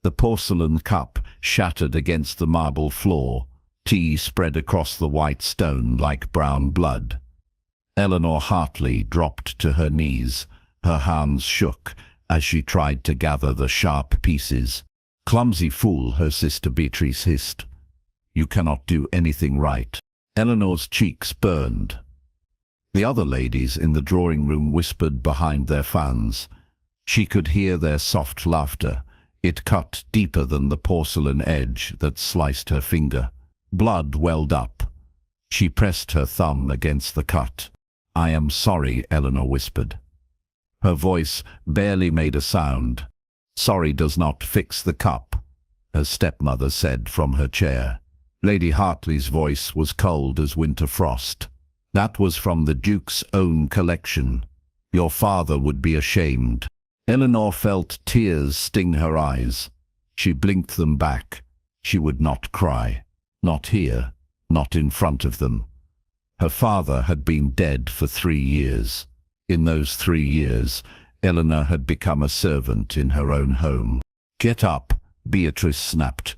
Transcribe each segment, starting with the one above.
The porcelain cup shattered against the marble floor. Tea spread across the white stone like brown blood. Eleanor Hartley dropped to her knees. Her hands shook as she tried to gather the sharp pieces. "Clumsy fool," her sister Beatrice hissed. "You cannot do anything right." Eleanor's cheeks burned. The other ladies in the drawing room whispered behind their fans. She could hear their soft laughter. It cut deeper than the porcelain edge that sliced her finger. Blood welled up. She pressed her thumb against the cut. "I am sorry," Eleanor whispered. Her voice barely made a sound. "Sorry does not fix the cup," her stepmother said from her chair. Lady Hartley's voice was cold as winter frost. "That was from the Duke's own collection. Your father would be ashamed." Eleanor felt tears sting her eyes. She blinked them back. She would not cry. Not here. Not in front of them. Her father had been dead for 3 years. In those 3 years, Eleanor had become a servant in her own home. "Get up," Beatrice snapped.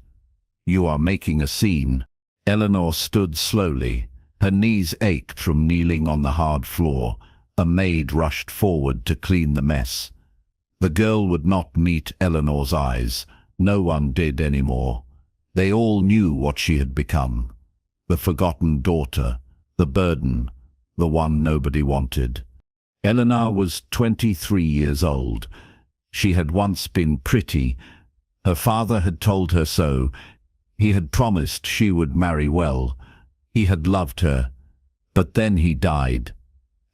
"You are making a scene." Eleanor stood slowly. Her knees ached from kneeling on the hard floor. A maid rushed forward to clean the mess. The girl would not meet Eleanor's eyes. No one did anymore. They all knew what she had become. The forgotten daughter, the burden, the one nobody wanted. Eleanor was 23 years old. She had once been pretty. Her father had told her so. He had promised she would marry well. He had loved her. But then he died,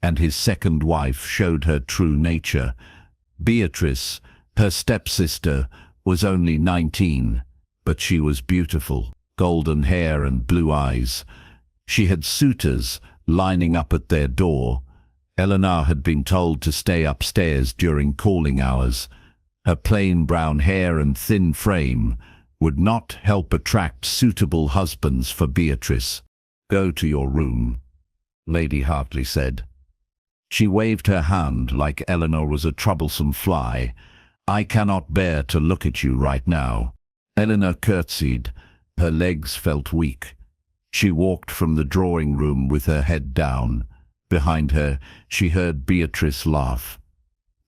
and his second wife showed her true nature. Beatrice, her stepsister, was only 19, but she was beautiful, golden hair and blue eyes. She had suitors lining up at their door. Eleanor had been told to stay upstairs during calling hours. Her plain brown hair and thin frame would not help attract suitable husbands for Beatrice. "Go to your room," Lady Hartley said. She waved her hand like Eleanor was a troublesome fly. "I cannot bear to look at you right now." Eleanor curtsied. Her legs felt weak. She walked from the drawing room with her head down. Behind her, she heard Beatrice laugh.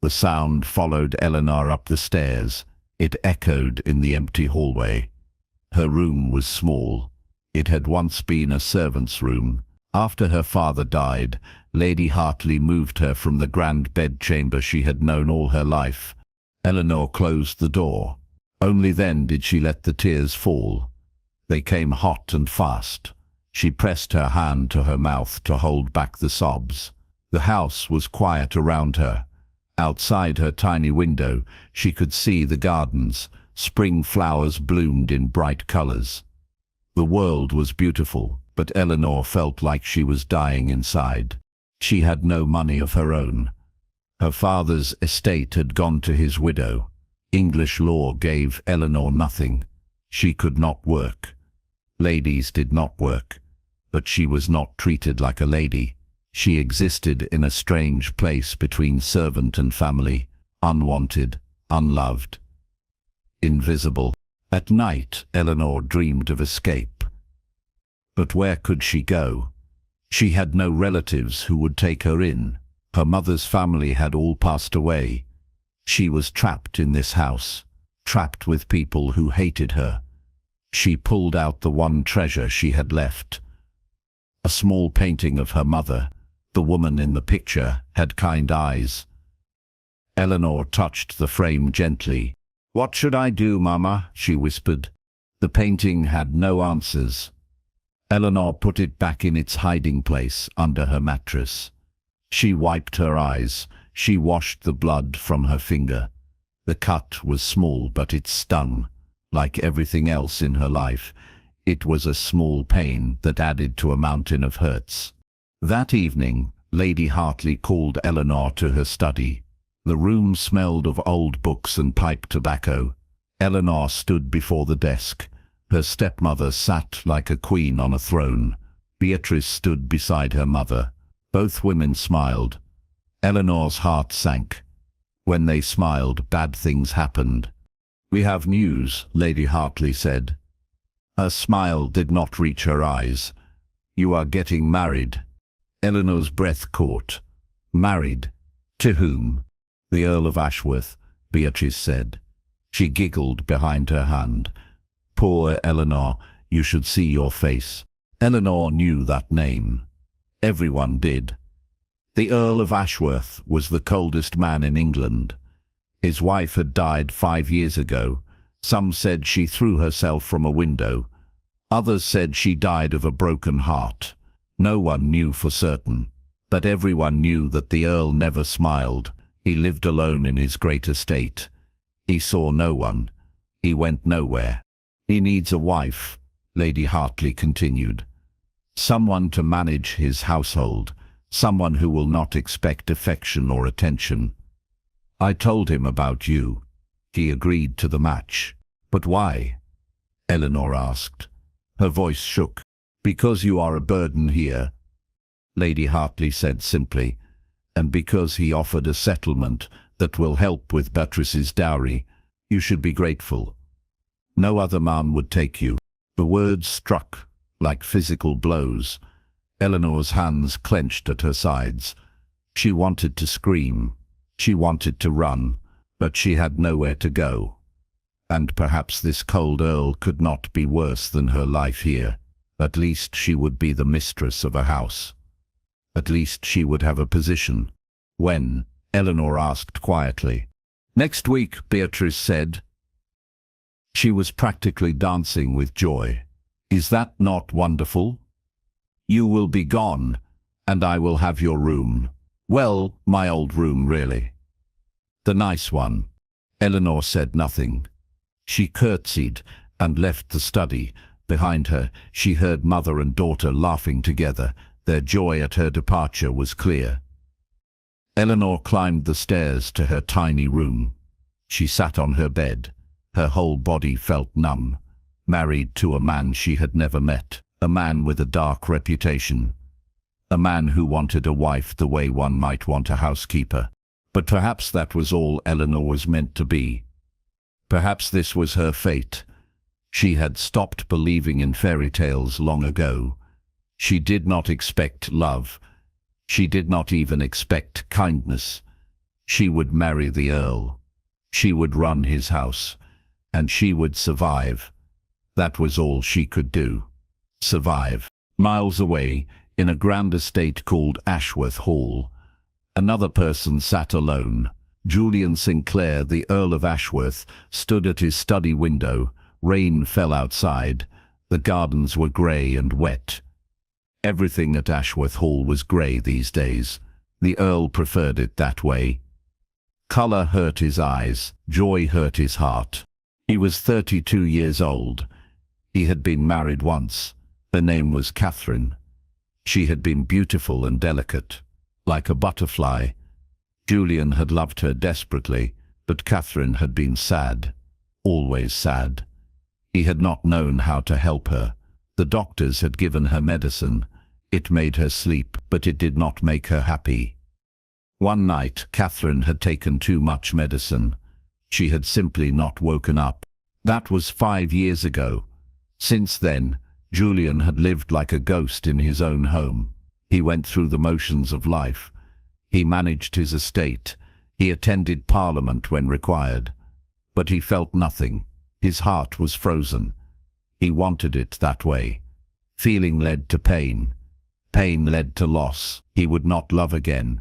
The sound followed Eleanor up the stairs. It echoed in the empty hallway. Her room was small. It had once been a servant's room. After her father died, Lady Hartley moved her from the grand bedchamber she had known all her life. Eleanor closed the door. Only then did she let the tears fall. They came hot and fast. She pressed her hand to her mouth to hold back the sobs. The house was quiet around her. Outside her tiny window, she could see the gardens. Spring flowers bloomed in bright colors. The world was beautiful, but Eleanor felt like she was dying inside. She had no money of her own. Her father's estate had gone to his widow. English law gave Eleanor nothing. She could not work. Ladies did not work, but she was not treated like a lady. She existed in a strange place between servant and family, unwanted, unloved, invisible. At night, Eleanor dreamed of escape. But where could she go? She had no relatives who would take her in. Her mother's family had all passed away. She was trapped in this house, trapped with people who hated her. She pulled out the one treasure she had left. A small painting of her mother. The woman in the picture had kind eyes. Eleanor touched the frame gently. "What should I do, Mama?" she whispered. The painting had no answers. Eleanor put it back in its hiding place under her mattress. She wiped her eyes. She washed the blood from her finger. The cut was small, but it stung. Like everything else in her life, it was a small pain that added to a mountain of hurts. That evening, Lady Hartley called Eleanor to her study. The room smelled of old books and pipe tobacco. Eleanor stood before the desk. Her stepmother sat like a queen on a throne. Beatrice stood beside her mother. Both women smiled. Eleanor's heart sank. When they smiled, bad things happened. "We have news," Lady Hartley said. Her smile did not reach her eyes. "You are getting married." Eleanor's breath caught. "Married? To whom?" "The Earl of Ashworth," Beatrice said. She giggled behind her hand. "Poor Eleanor, you should see your face." Eleanor knew that name. Everyone did. The Earl of Ashworth was the coldest man in England. His wife had died 5 years ago. Some said she threw herself from a window. Others said she died of a broken heart. No one knew for certain, but everyone knew that the Earl never smiled. He lived alone in his great estate. He saw no one. He went nowhere. "He needs a wife," Lady Hartley continued. "Someone to manage his household, someone who will not expect affection or attention. I told him about you. He agreed to the match." "But why?" Eleanor asked. Her voice shook. "Because you are a burden here," Lady Hartley said simply, "and because he offered a settlement that will help with Beatrice's dowry. You should be grateful. No other man would take you." The words struck like physical blows. Eleanor's hands clenched at her sides. She wanted to scream. She wanted to run, but she had nowhere to go. And perhaps this cold Earl could not be worse than her life here. At least she would be the mistress of a house. At least she would have a position. "When?" Eleanor asked quietly. "Next week," Beatrice said. She was practically dancing with joy. "Is that not wonderful? You will be gone, and I will have your room. Well, my old room, really. The nice one." Eleanor said nothing. She curtsied and left the study. Behind her, she heard mother and daughter laughing together. Their joy at her departure was clear. Eleanor climbed the stairs to her tiny room. She sat on her bed. Her whole body felt numb. Married to a man she had never met. A man with a dark reputation. A man who wanted a wife the way one might want a housekeeper. But perhaps that was all Eleanor was meant to be. Perhaps this was her fate. She had stopped believing in fairy tales long ago. She did not expect love. She did not even expect kindness. She would marry the Earl. She would run his house. And she would survive. That was all she could do. Survive. Miles away, in a grand estate called Ashworth Hall, another person sat alone. Julian Sinclair, the Earl of Ashworth, stood at his study window. Rain fell outside. The gardens were grey and wet. Everything at Ashworth Hall was grey these days. The Earl preferred it that way. Colour hurt his eyes. Joy hurt his heart. He was 32 years old. He had been married once. Her name was Catherine. She had been beautiful and delicate, like a butterfly. Julian had loved her desperately, but Catherine had been sad, always sad. He had not known how to help her. The doctors had given her medicine. It made her sleep, but it did not make her happy. One night, Catherine had taken too much medicine. She had simply not woken up. That was 5 years ago. Since then, Julian had lived like a ghost in his own home. He went through the motions of life. He managed his estate. He attended Parliament when required. But he felt nothing. His heart was frozen. He wanted it that way. Feeling led to pain. Pain led to loss. He would not love again.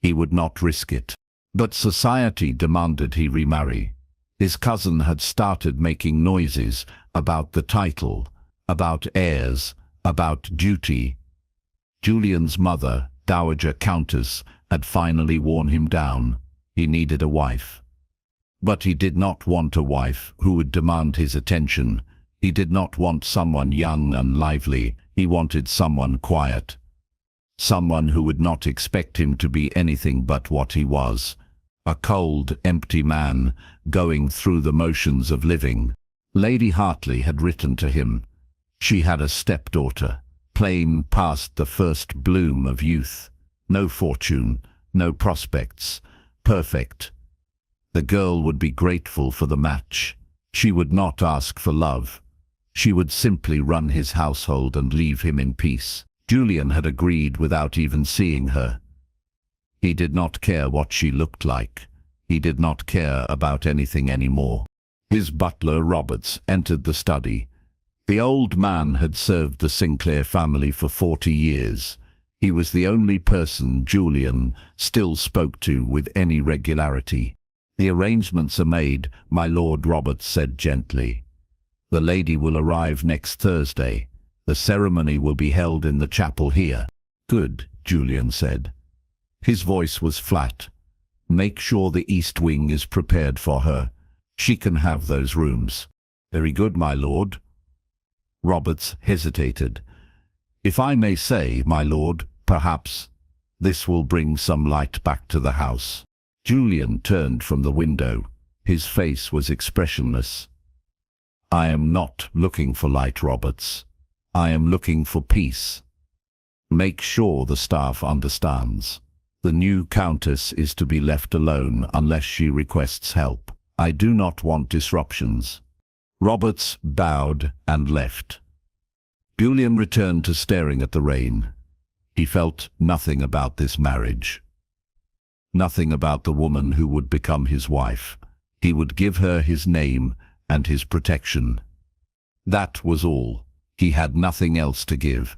He would not risk it. But society demanded he remarry. His cousin had started making noises about the title, about heirs, about duty. Julian's mother, Dowager Countess, had finally worn him down. He needed a wife. But he did not want a wife who would demand his attention. He did not want someone young and lively. He wanted someone quiet. Someone who would not expect him to be anything but what he was. A cold, empty man, going through the motions of living. Lady Hartley had written to him. She had a stepdaughter, plain past the first bloom of youth. No fortune, no prospects, perfect. The girl would be grateful for the match. She would not ask for love. She would simply run his household and leave him in peace. Julian had agreed without even seeing her. He did not care what she looked like. He did not care about anything anymore. His butler, Roberts, entered the study. The old man had served the Sinclair family for 40 years. He was the only person Julian still spoke to with any regularity. "The arrangements are made," my Lord, Roberts said gently. "The lady will arrive next Thursday. The ceremony will be held in the chapel here." "Good," Julian said. His voice was flat. "Make sure the east wing is prepared for her. She can have those rooms." "Very good, my lord." Roberts hesitated. "If I may say, my lord, perhaps this will bring some light back to the house." Julian turned from the window. His face was expressionless. "I am not looking for light, Roberts. I am looking for peace. Make sure the staff understands. The new countess is to be left alone unless she requests help. I do not want disruptions." Roberts bowed and left. Julian returned to staring at the rain. He felt nothing about this marriage. Nothing about the woman who would become his wife. He would give her his name and his protection. That was all. He had nothing else to give.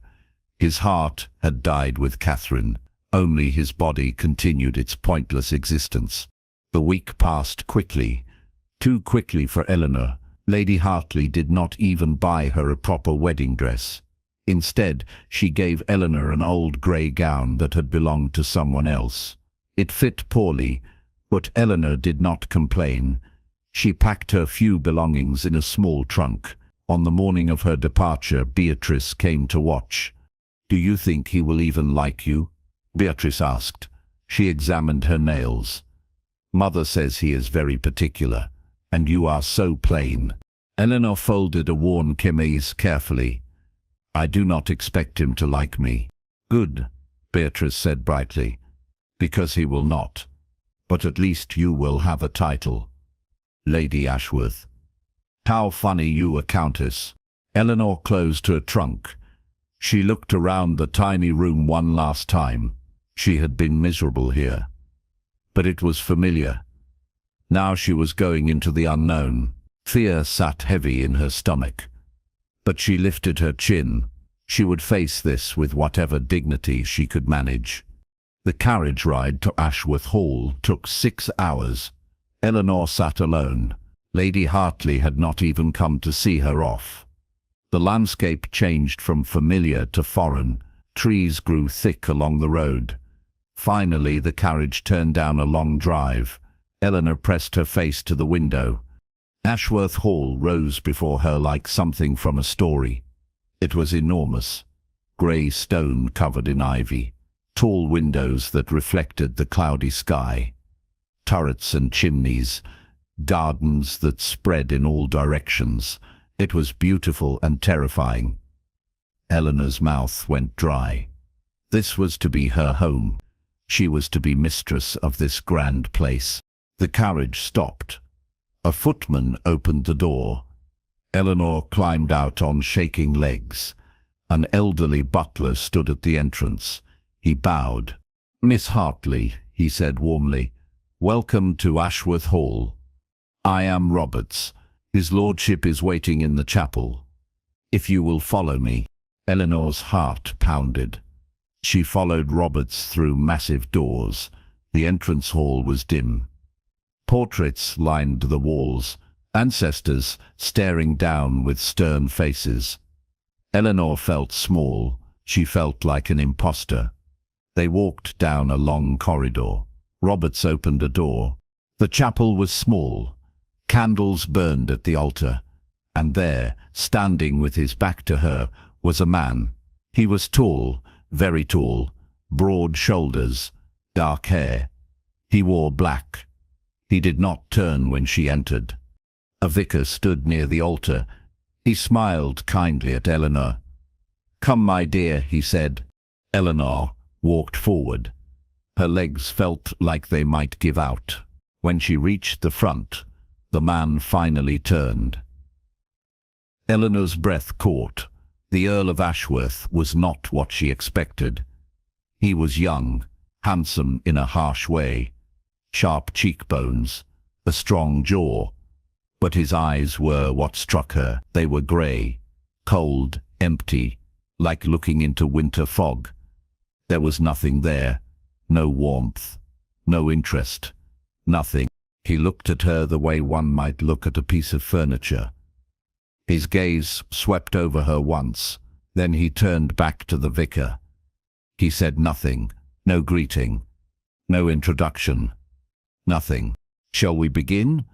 His heart had died with Catherine. Only his body continued its pointless existence. The week passed quickly. Too quickly for Eleanor. Lady Hartley did not even buy her a proper wedding dress. Instead, she gave Eleanor an old grey gown that had belonged to someone else. It fit poorly, but Eleanor did not complain. She packed her few belongings in a small trunk. On the morning of her departure, Beatrice came to watch. "Do you think he will even like you?" Beatrice asked. She examined her nails. "Mother says he is very particular, and you are so plain." Eleanor folded a worn chemise carefully. "I do not expect him to like me." "Good," Beatrice said brightly. "Because he will not. But at least you will have a title. Lady Ashworth." "How funny, you a countess." Eleanor closed her trunk. She looked around the tiny room one last time. She had been miserable here. But it was familiar. Now she was going into the unknown. Fear sat heavy in her stomach. But she lifted her chin. She would face this with whatever dignity she could manage. The carriage ride to Ashworth Hall took 6 hours. Eleanor sat alone. Lady Hartley had not even come to see her off. The landscape changed from familiar to foreign. Trees grew thick along the road. Finally, the carriage turned down a long drive. Eleanor pressed her face to the window. Ashworth Hall rose before her like something from a story. It was enormous. Grey stone covered in ivy. Tall windows that reflected the cloudy sky. Turrets and chimneys. Gardens that spread in all directions. It was beautiful and terrifying. Eleanor's mouth went dry. This was to be her home. She was to be mistress of this grand place. The carriage stopped. A footman opened the door. Eleanor climbed out on shaking legs. An elderly butler stood at the entrance. He bowed. "Miss Hartley," he said warmly, "welcome to Ashworth Hall. I am Roberts. His lordship is waiting in the chapel. If you will follow me." Eleanor's heart pounded. She followed Roberts through massive doors. The entrance hall was dim. Portraits lined the walls, ancestors staring down with stern faces. Eleanor felt small. She felt like an imposter. They walked down a long corridor. Roberts opened a door. The chapel was small. Candles burned at the altar. And there, standing with his back to her, was a man. He was tall, very tall, broad shoulders, dark hair. He wore black. He did not turn when she entered. A vicar stood near the altar. He smiled kindly at Eleanor. "Come, my dear," he said. Eleanor walked forward. Her legs felt like they might give out. When she reached the front, the man finally turned. Eleanor's breath caught. The Earl of Ashworth was not what she expected. He was young, handsome in a harsh way, sharp cheekbones, a strong jaw. But his eyes were what struck her. They were grey, cold, empty, like looking into winter fog. There was nothing there, no warmth, no interest, nothing. He looked at her the way one might look at a piece of furniture. His gaze swept over her once, then he turned back to the vicar. He said nothing, no greeting, no introduction, nothing. "Shall we begin?"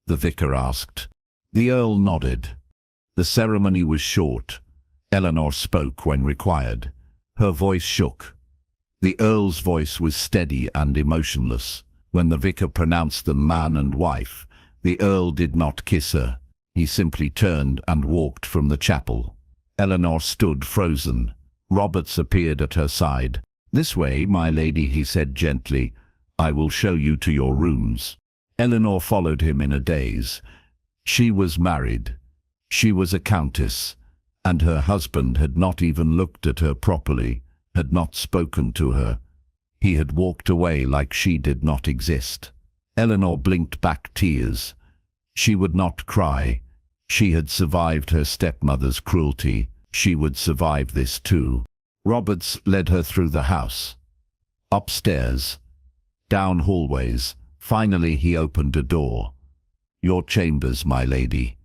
the vicar asked. The Earl nodded. The ceremony was short. Eleanor spoke when required. Her voice shook. The Earl's voice was steady and emotionless. When the vicar pronounced them man and wife, the Earl did not kiss her. He simply turned and walked from the chapel. Eleanor stood frozen. Roberts appeared at her side. "This way, my lady," he said gently. "I will show you to your rooms." Eleanor followed him in a daze. She was married. She was a countess, and her husband had not even looked at her properly, had not spoken to her. He had walked away like she did not exist. Eleanor blinked back tears. She would not cry. She had survived her stepmother's cruelty. She would survive this too. Roberts led her through the house. Upstairs, down hallways. Finally he opened a door. "Your chambers, my lady.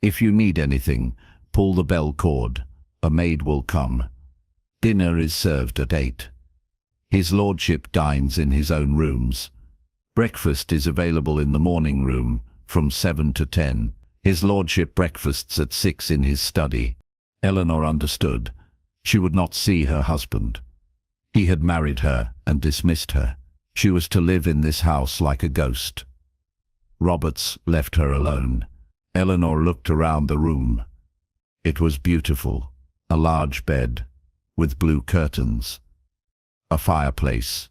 If you need anything, pull the bell cord. A maid will come. Dinner is served at 8. His lordship dines in his own rooms. Breakfast is available in the morning room from 7 to 10. His lordship breakfasts at 6 in his study." Eleanor understood. She would not see her husband. He had married her and dismissed her. She was to live in this house like a ghost. Roberts left her alone. Eleanor looked around the room. It was beautiful. A large bed, with blue curtains. A fireplace.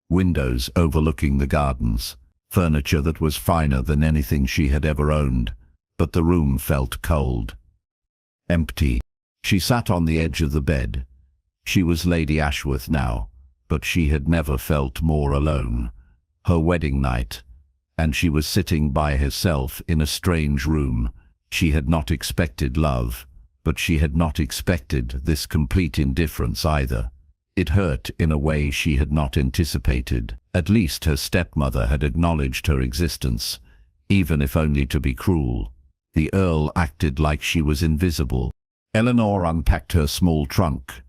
Windows overlooking the gardens. Furniture that was finer than anything she had ever owned. But the room felt cold. Empty. She sat on the edge of the bed. She was Lady Ashworth now, but she had never felt more alone. Her wedding night, and she was sitting by herself in a strange room. She had not expected love, but she had not expected this complete indifference either. It hurt in a way she had not anticipated. At least her stepmother had acknowledged her existence, even if only to be cruel. The Earl acted like she was invisible. Eleanor unpacked her small trunk.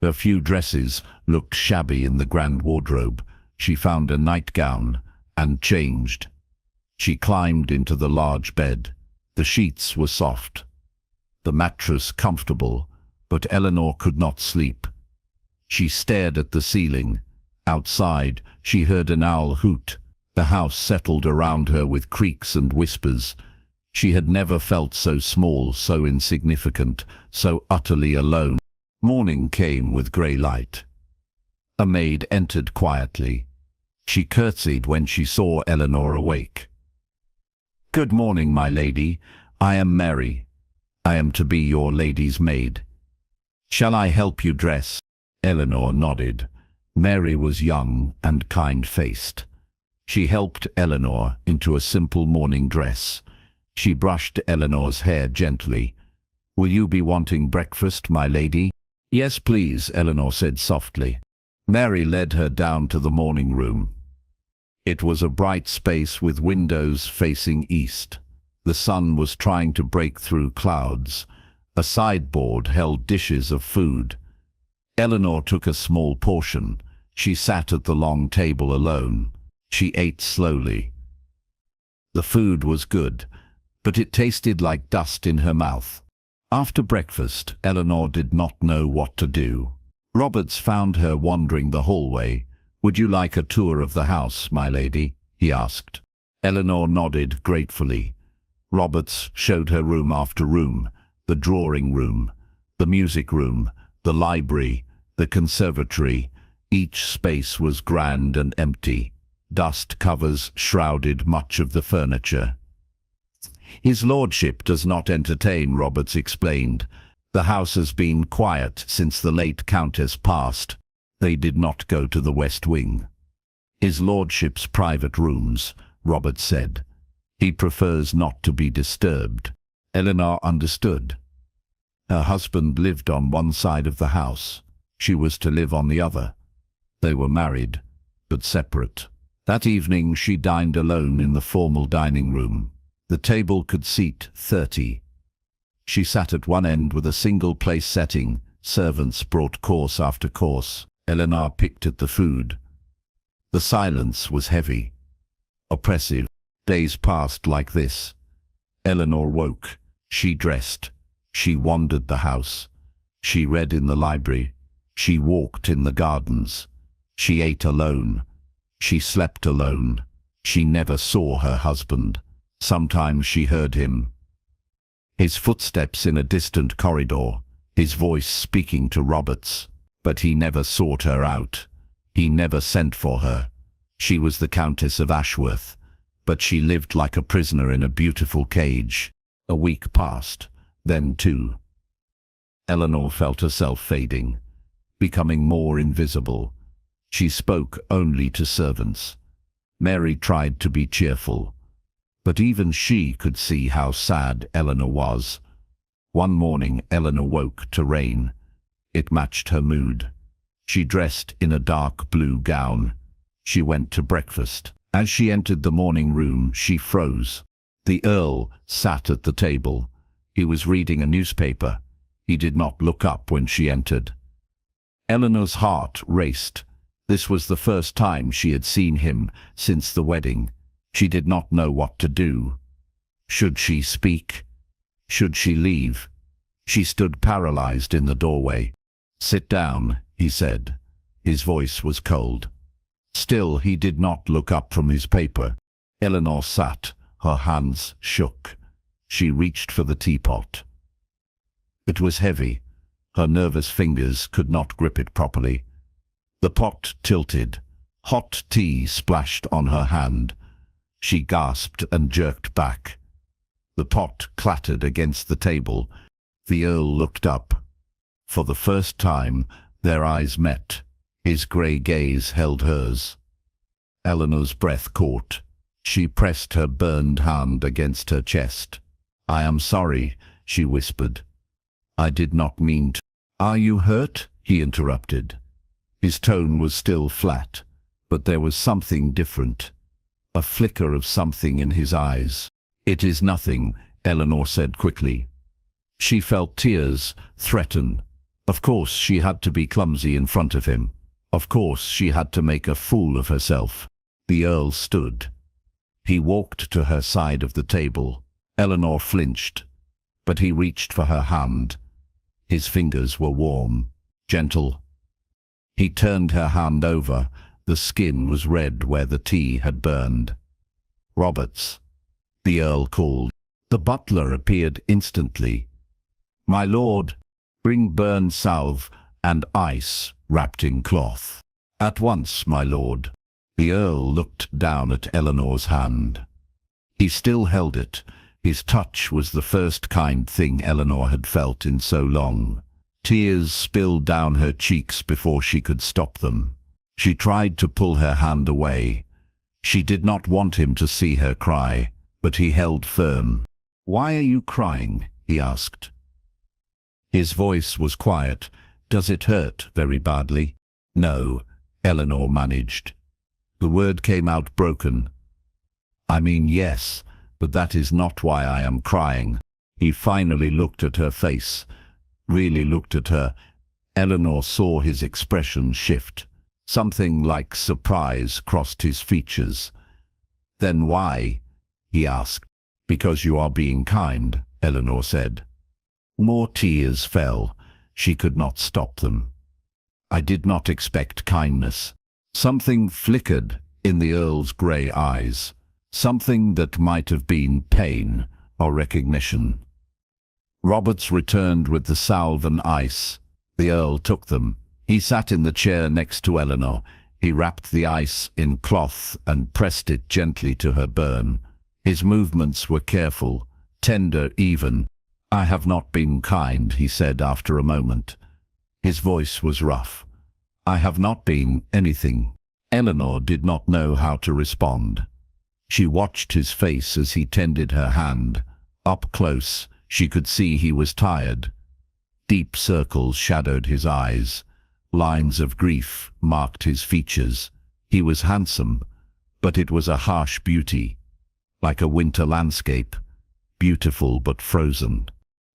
Her few dresses looked shabby in the grand wardrobe. She found a nightgown and changed. She climbed into the large bed. The sheets were soft, the mattress comfortable, but Eleanor could not sleep. She stared at the ceiling. Outside, she heard an owl hoot. The house settled around her with creaks and whispers. She had never felt so small, so insignificant, so utterly alone. Morning came with grey light. A maid entered quietly. She curtsied when she saw Eleanor awake. "Good morning, my lady. I am Mary. I am to be your lady's maid. Shall I help you dress?" Eleanor nodded. Mary was young and kind-faced. She helped Eleanor into a simple morning dress. She brushed Eleanor's hair gently. "Will you be wanting breakfast, my lady?" "Yes, please," Eleanor said softly. Mary led her down to the morning room. It was a bright space with windows facing east. The sun was trying to break through clouds. A sideboard held dishes of food. Eleanor took a small portion. She sat at the long table alone. She ate slowly. The food was good, but it tasted like dust in her mouth. After breakfast, Eleanor did not know what to do. Roberts found her wandering the hallway. "Would you like a tour of the house, my lady?" he asked. Eleanor nodded gratefully. Roberts showed her room after room, the drawing room, the music room, the library, the conservatory. Each space was grand and empty. Dust covers shrouded much of the furniture. His lordship does not entertain, Roberts explained. The house has been quiet since the late Countess passed. They did not go to the West Wing. His lordship's private rooms, Roberts said. He prefers not to be disturbed. Eleanor understood. Her husband lived on one side of the house. She was to live on the other. They were married, but separate. That evening she dined alone in the formal dining room. The table could seat 30. She sat at one end with a single-place setting. Servants brought course after course. Eleanor picked at the food. The silence was heavy, oppressive. Days passed like this. Eleanor woke. She dressed. She wandered the house. She read in the library. She walked in the gardens. She ate alone. She slept alone. She never saw her husband. Sometimes she heard him. His footsteps in a distant corridor, his voice speaking to Roberts. But he never sought her out. He never sent for her. She was the Countess of Ashworth, but she lived like a prisoner in a beautiful cage. A week passed, then two. Eleanor felt herself fading, becoming more invisible. She spoke only to servants. Mary tried to be cheerful, but even she could see how sad Eleanor was. One morning Eleanor woke to rain. It matched her mood. She dressed in a dark blue gown. She went to breakfast. As she entered the morning room, she froze. The Earl sat at the table. He was reading a newspaper. He did not look up when she entered. Eleanor's heart raced. This was the first time she had seen him since the wedding. She did not know what to do. Should she speak? Should she leave? She stood paralyzed in the doorway. "Sit down," he said. His voice was cold. Still, he did not look up from his paper. Eleanor sat. Her hands shook. She reached for the teapot. It was heavy. Her nervous fingers could not grip it properly. The pot tilted. Hot tea splashed on her hand. She gasped and jerked back. The pot clattered against the table. The Earl looked up. For the first time, their eyes met. His grey gaze held hers. Eleanor's breath caught. She pressed her burned hand against her chest. "I am sorry," she whispered. "I did not mean to." "Are you hurt?" he interrupted. His tone was still flat, but there was something different. A flicker of something in his eyes. "It is nothing," Eleanor said quickly. She felt tears threaten. Of course she had to be clumsy in front of him. Of course she had to make a fool of herself. The Earl stood. He walked to her side of the table. Eleanor flinched, but he reached for her hand. His fingers were warm, gentle. He turned her hand over. The skin was red where the tea had burned. "Roberts," the Earl called. The butler appeared instantly. "My lord, bring burn salve and ice wrapped in cloth." "At once, my lord." The Earl looked down at Eleanor's hand. He still held it. His touch was the first kind thing Eleanor had felt in so long. Tears spilled down her cheeks before she could stop them. She tried to pull her hand away. She did not want him to see her cry, but he held firm. "Why are you crying?" he asked. His voice was quiet. "Does it hurt very badly?" "No," Eleanor managed. The word came out broken. "I mean, yes, but that is not why I am crying." He finally looked at her face, really looked at her. Eleanor saw his expression shift. Something like surprise crossed his features. "Then why?" he asked. "Because you are being kind," Eleanor said. More tears fell. She could not stop them. "I did not expect kindness." Something flickered in the Earl's grey eyes. Something that might have been pain or recognition. Roberts returned with the salve and ice. The Earl took them. He sat in the chair next to Eleanor. He wrapped the ice in cloth and pressed it gently to her burn. His movements were careful, tender even. "I have not been kind," he said after a moment. His voice was rough. "I have not been anything." Eleanor did not know how to respond. She watched his face as he tended her hand. Up close, she could see he was tired. Deep circles shadowed his eyes. Lines of grief marked his features. He was handsome, but it was a harsh beauty, like a winter landscape, beautiful but frozen.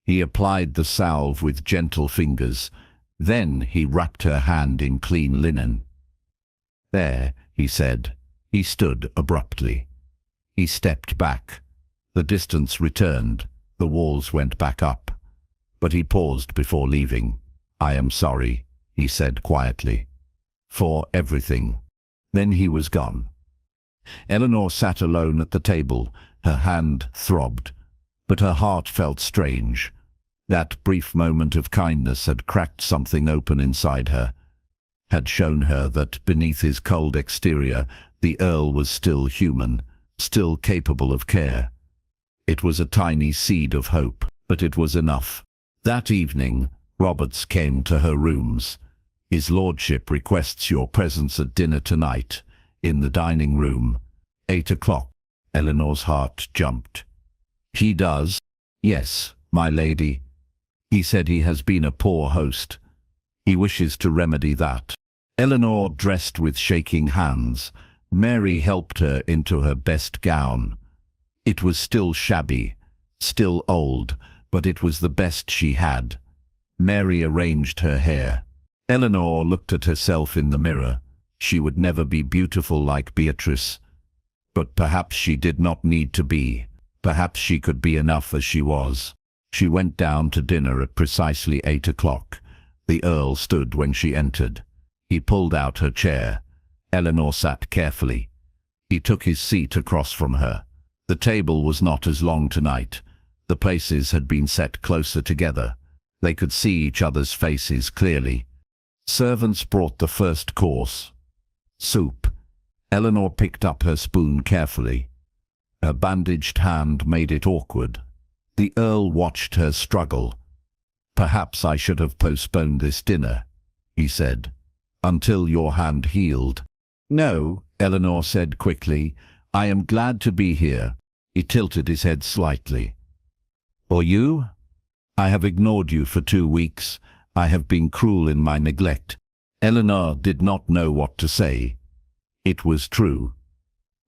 He applied the salve with gentle fingers. Then he wrapped her hand in clean linen. "There," he said. He stood abruptly. He stepped back. The distance returned. The walls went back up. But he paused before leaving. "I am sorry," he said quietly, "for everything." Then he was gone. Eleanor sat alone at the table. Her hand throbbed, but her heart felt strange. That brief moment of kindness had cracked something open inside her, had shown her that beneath his cold exterior, the Earl was still human, still capable of care. It was a tiny seed of hope, but it was enough. That evening, Roberts came to her rooms. "His lordship requests your presence at dinner tonight, in the dining room, 8 o'clock. Eleanor's heart jumped. "He does?" "Yes, my lady. He said he has been a poor host. He wishes to remedy that." Eleanor dressed with shaking hands. Mary helped her into her best gown. It was still shabby, still old, but it was the best she had. Mary arranged her hair. Eleanor looked at herself in the mirror. She would never be beautiful like Beatrice. But perhaps she did not need to be. Perhaps she could be enough as she was. She went down to dinner at precisely 8 o'clock. The Earl stood when she entered. He pulled out her chair. Eleanor sat carefully. He took his seat across from her. The table was not as long tonight. The places had been set closer together. They could see each other's faces clearly. Servants brought the first course. Soup. Eleanor picked up her spoon carefully. Her bandaged hand made it awkward. The Earl watched her struggle. "Perhaps I should have postponed this dinner," he said, "until your hand healed." "No," Eleanor said quickly. "I am glad to be here." He tilted his head slightly. "Or you? I have ignored you for 2 weeks. I have been cruel in my neglect." Eleanor did not know what to say. It was true.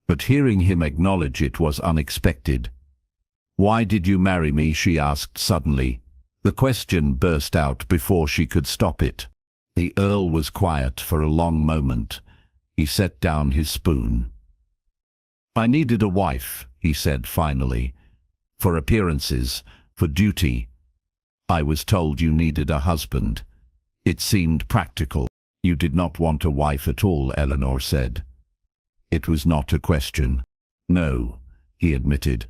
But hearing him acknowledge it was unexpected. "Why did you marry me?" she asked suddenly. The question burst out before she could stop it. The Earl was quiet for a long moment. He set down his spoon. "I needed a wife," he said finally. "For appearances, for duty. I was told you needed a husband. It seemed practical." "You did not want a wife at all," Eleanor said. It was not a question. "No," he admitted.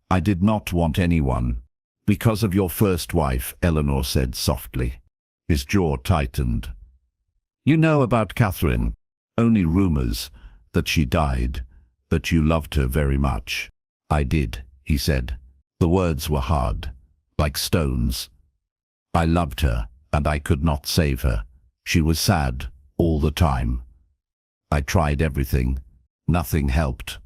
"I did not want anyone." "Because of your first wife," Eleanor said softly. His jaw tightened. "You know about Catherine. Only rumors, that she died, that you loved her very much." "I did," he said. The words were hard, like stones. "I loved her, and I could not save her. She was sad, all the time. I tried everything. Nothing helped.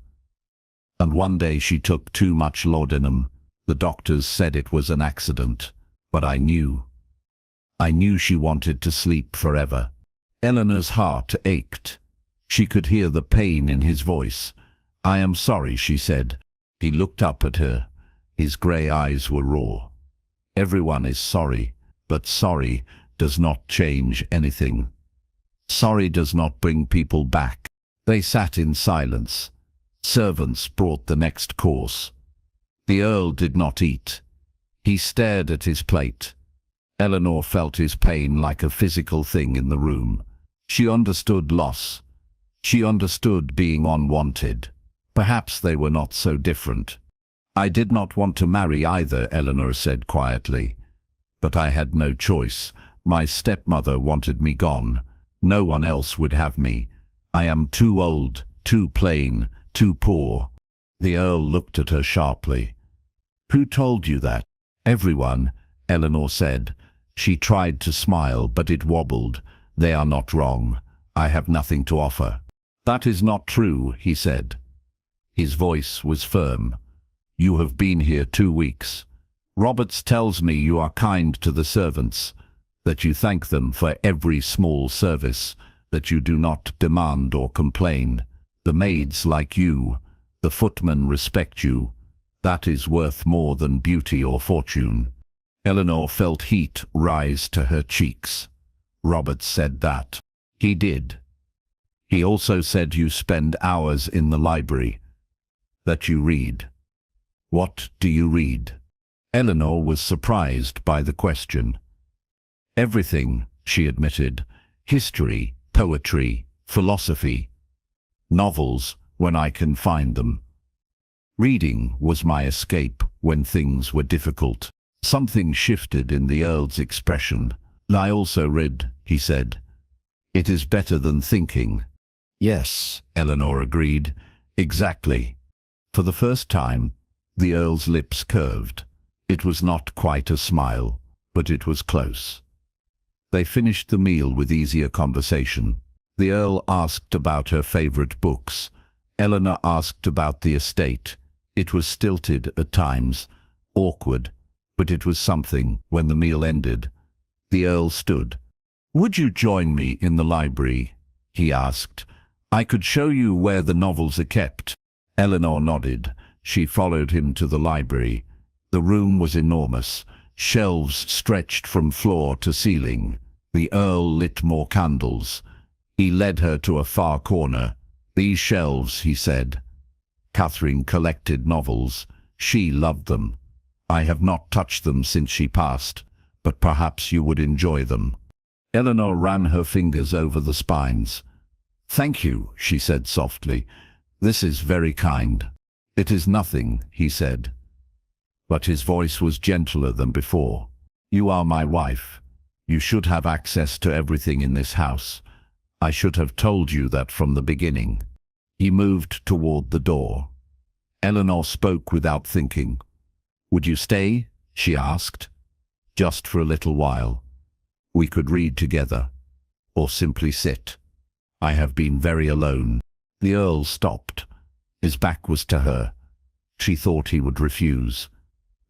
And one day she took too much laudanum. The doctors said it was an accident, but I knew. I knew she wanted to sleep forever." Eleanor's heart ached. She could hear the pain in his voice. "I am sorry," she said. He looked up at her. His grey eyes were raw. "Everyone is sorry, but sorry does not change anything. Sorry does not bring people back." They sat in silence. Servants brought the next course. The Earl did not eat. He stared at his plate. Eleanor felt his pain like a physical thing in the room. She understood loss. She understood being unwanted. Perhaps they were not so different. "I did not want to marry either," Eleanor said quietly. "But I had no choice. My stepmother wanted me gone. No one else would have me. I am too old, too plain, too poor. The Earl looked at her sharply. Who told you that? Everyone, Eleanor said. She tried to smile, but it wobbled. They are not wrong. I have nothing to offer. That is not true, he said. His voice was firm. You have been here 2 weeks. Roberts tells me you are kind to the servants, that you thank them for every small service, that you do not demand or complain. The maids like you, the footmen respect you. That is worth more than beauty or fortune. Eleanor felt heat rise to her cheeks. Roberts said that. He did. He also said you spend hours in the library, that you read. What do you read? Eleanor was surprised by the question. Everything, she admitted. History, poetry, philosophy. Novels, when I can find them. Reading was my escape when things were difficult. Something shifted in the Earl's expression. I also read, he said. It is better than thinking. Yes, Eleanor agreed. Exactly. For the first time, the Earl's lips curved. It was not quite a smile, but it was close. They finished the meal with easier conversation. The Earl asked about her favorite books. Eleanor asked about the estate. It was stilted at times, awkward, but it was something. When the meal ended, the Earl stood. Would you join me in the library? He asked. I could show you where the novels are kept. Eleanor nodded. She followed him to the library. The room was enormous. Shelves stretched from floor to ceiling. The Earl lit more candles. He led her to a far corner. These shelves, he said. Catherine collected novels. She loved them. I have not touched them since she passed, but perhaps you would enjoy them. Eleanor ran her fingers over the spines. Thank you, she said softly. This is very kind. It is nothing, he said. But his voice was gentler than before. You are my wife. You should have access to everything in this house. I should have told you that from the beginning. He moved toward the door. Eleanor spoke without thinking. Would you stay? She asked. Just for a little while. We could read together, or simply sit. I have been very alone. The Earl stopped. His back was to her. She thought he would refuse.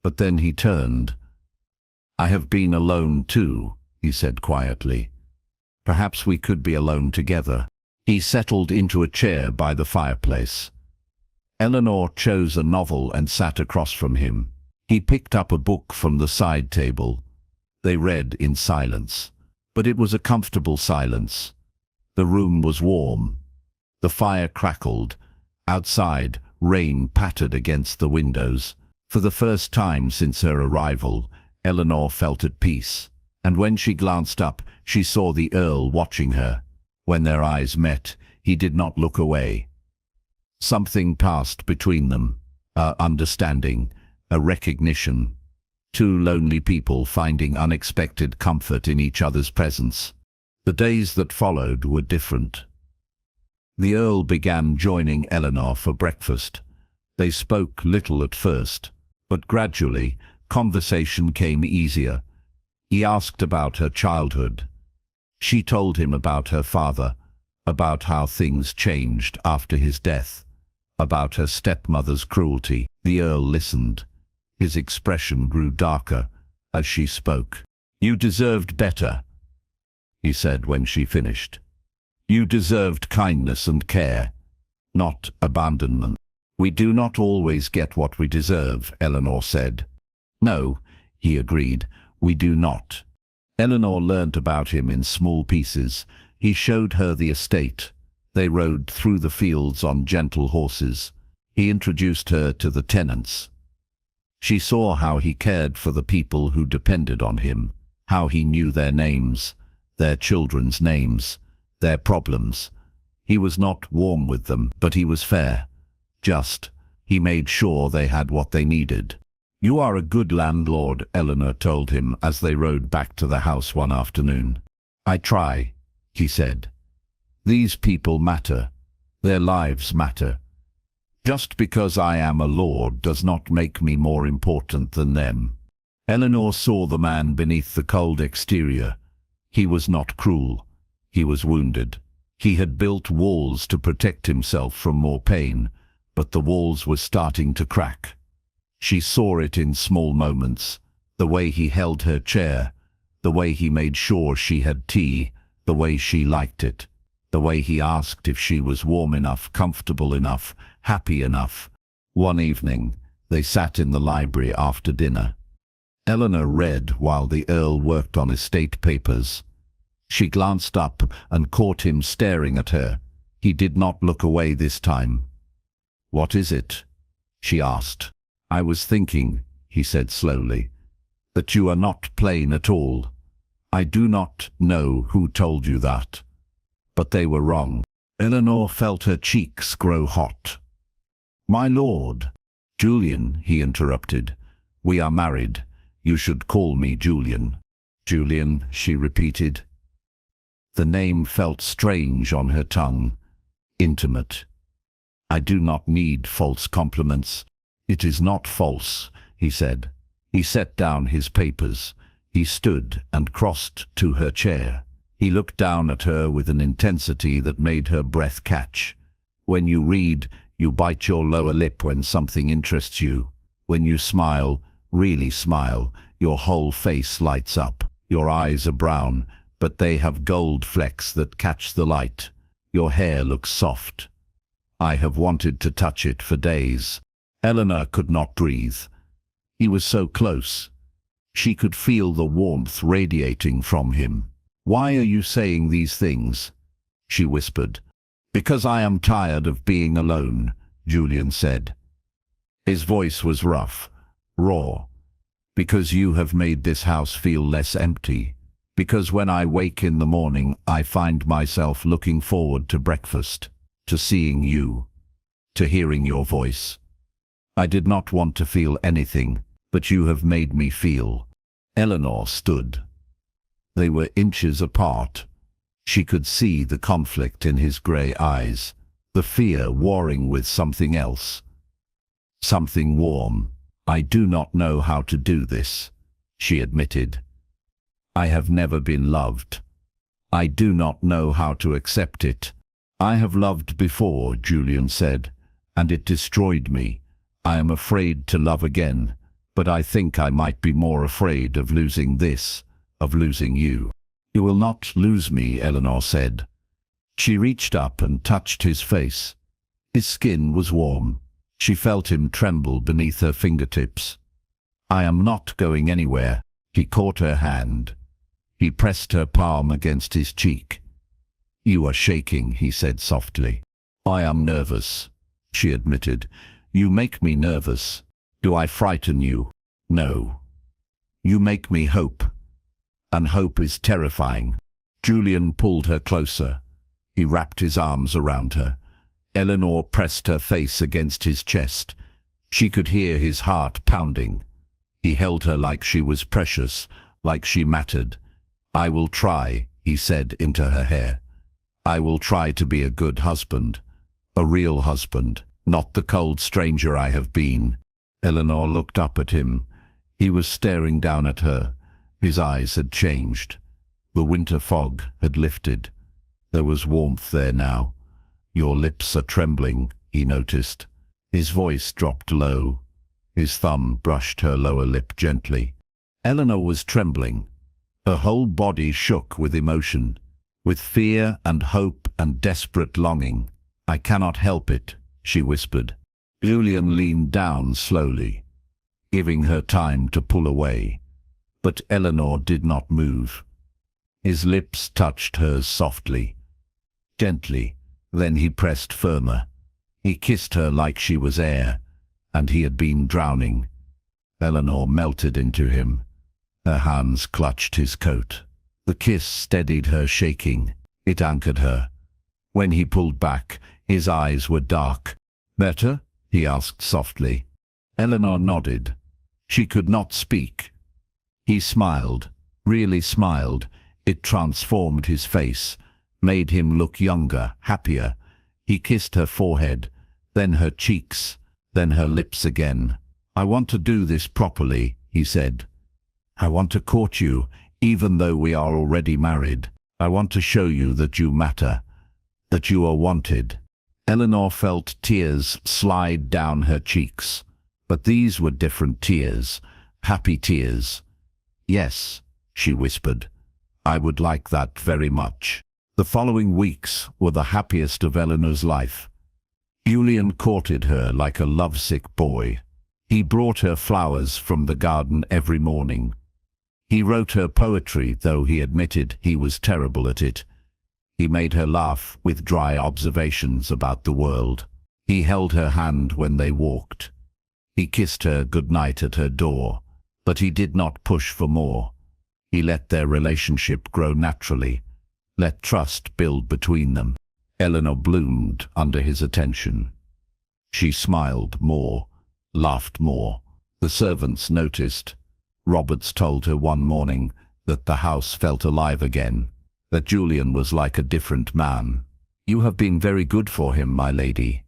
But then he turned. I have been alone too, he said quietly. Perhaps we could be alone together. He settled into a chair by the fireplace. Eleanor chose a novel and sat across from him. He picked up a book from the side table. They read in silence. But it was a comfortable silence. The room was warm. The fire crackled. Outside, rain pattered against the windows. For the first time since her arrival, Eleanor felt at peace. And when she glanced up, she saw the Earl watching her. When their eyes met, he did not look away. Something passed between them, a understanding, a recognition. Two lonely people finding unexpected comfort in each other's presence. The days that followed were different. The Earl began joining Eleanor for breakfast. They spoke little at first, but gradually, conversation came easier. He asked about her childhood. She told him about her father, about how things changed after his death, about her stepmother's cruelty. The Earl listened. His expression grew darker as she spoke. You deserved better, he said when she finished. You deserved kindness and care, not abandonment. We do not always get what we deserve, Eleanor said. No, he agreed, we do not. Eleanor learnt about him in small pieces. He showed her the estate. They rode through the fields on gentle horses. He introduced her to the tenants. She saw how he cared for the people who depended on him, how he knew their names, their children's names, their problems. He was not warm with them, but he was fair, just. He made sure they had what they needed. You are a good landlord, Eleanor told him as they rode back to the house one afternoon. I try, he said. These people matter. Their lives matter. Just because I am a lord does not make me more important than them. Eleanor saw the man beneath the cold exterior. He was not cruel. He was wounded. He had built walls to protect himself from more pain, but the walls were starting to crack. She saw it in small moments, the way he held her chair, the way he made sure she had tea, the way she liked it, the way he asked if she was warm enough, comfortable enough, happy enough. One evening, they sat in the library after dinner. Eleanor read while the Earl worked on estate papers. She glanced up and caught him staring at her. He did not look away this time. "What is it?" she asked. "I was thinking," he said slowly, "that you are not plain at all. I do not know who told you that, but they were wrong." Eleanor felt her cheeks grow hot. "My lord." "Julian," he interrupted. "We are married. You should call me Julian." "Julian," she repeated. The name felt strange on her tongue. Intimate. "I do not need false compliments." "It is not false," he said. He set down his papers. He stood and crossed to her chair. He looked down at her with an intensity that made her breath catch. "When you read, you bite your lower lip when something interests you. When you smile, really smile, your whole face lights up. Your eyes are brown, but they have gold flecks that catch the light. Your hair looks soft. I have wanted to touch it for days." Eleanor could not breathe. He was so close. She could feel the warmth radiating from him. "Why are you saying these things?" she whispered. "Because I am tired of being alone," Julian said. His voice was rough, raw. "Because you have made this house feel less empty. Because when I wake in the morning, I find myself looking forward to breakfast, to seeing you, to hearing your voice. I did not want to feel anything, but you have made me feel." Eleanor stood. They were inches apart. She could see the conflict in his grey eyes, the fear warring with something else. Something warm. "I do not know how to do this," she admitted. "I have never been loved. I do not know how to accept it." "I have loved before," Julian said, "and it destroyed me. I am afraid to love again, but I think I might be more afraid of losing this, of losing you." "You will not lose me," Eleanor said. She reached up and touched his face. His skin was warm. She felt him tremble beneath her fingertips. "I am not going anywhere." He caught her hand. He pressed her palm against his cheek. "You are shaking," he said softly. "I am nervous," she admitted. "You make me nervous." "Do I frighten you?" "No. You make me hope. And hope is terrifying." Julian pulled her closer. He wrapped his arms around her. Eleanor pressed her face against his chest. She could hear his heart pounding. He held her like she was precious, like she mattered. "I will try," he said into her hair. "I will try to be a good husband. A real husband, not the cold stranger I have been." Eleanor looked up at him. He was staring down at her. His eyes had changed. The winter fog had lifted. There was warmth there now. "Your lips are trembling," he noticed. His voice dropped low. His thumb brushed her lower lip gently. Eleanor was trembling. Her whole body shook with emotion, with fear and hope and desperate longing. "I cannot help it," she whispered. Julian leaned down slowly, giving her time to pull away. But Eleanor did not move. His lips touched hers softly, gently, then he pressed firmer. He kissed her like she was air, and he had been drowning. Eleanor melted into him. Her hands clutched his coat. The kiss steadied her shaking. It anchored her. When he pulled back, his eyes were dark. "Better?" he asked softly. Eleanor nodded. She could not speak. He smiled, really smiled. It transformed his face, made him look younger, happier. He kissed her forehead, then her cheeks, then her lips again. "I want to do this properly," he said. "I want to court you, even though we are already married. I want to show you that you matter, that you are wanted." Eleanor felt tears slide down her cheeks. But these were different tears, happy tears. "Yes," she whispered, "I would like that very much." The following weeks were the happiest of Eleanor's life. Julian courted her like a lovesick boy. He brought her flowers from the garden every morning. He wrote her poetry, though he admitted he was terrible at it. He made her laugh with dry observations about the world. He held her hand when they walked. He kissed her goodnight at her door, but he did not push for more. He let their relationship grow naturally, let trust build between them. Eleanor bloomed under his attention. She smiled more, laughed more. The servants noticed. Roberts told her one morning that the house felt alive again, that Julian was like a different man. "You have been very good for him, my lady,"